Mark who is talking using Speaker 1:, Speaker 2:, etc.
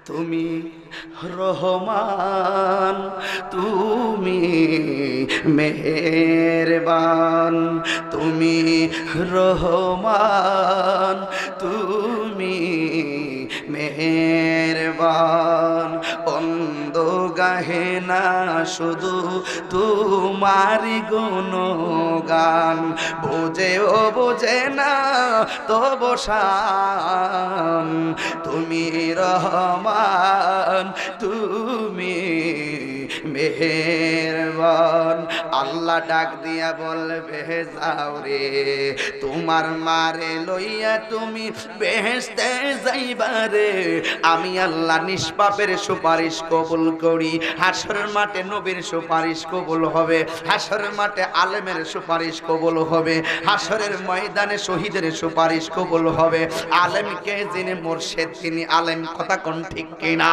Speaker 1: তুমি রহমান, তুমি মেহেরবান, তুমি রহমান, তুমি মেহেরবান। অন্ধ গাহে না শুধু তোমারি গুণগান, বোঝেও বোঝে না তবু শান। তুমি রহমান, তুমি মেহেরবান। আল্লাহ ডাক দিয়া বলবে যাও রে, তোমার মারে লইয়া তুমি বেহেশতে যাইবারে। আমি আল্লাহ নিষ্পাপের সুপারিশ কবুল করি। হাসরের মাঠে নবীর সুপারিশ কবুল হবে, হাসরের মাঠে আলেমের সুপারিশ কবুল হবে, হাসরের ময়দানে শহীদের সুপারিশ কবুল হবে। আলেমকে যিনি মুর্শিদ তিনি আলেম, কথা কোন ঠিক কিনা?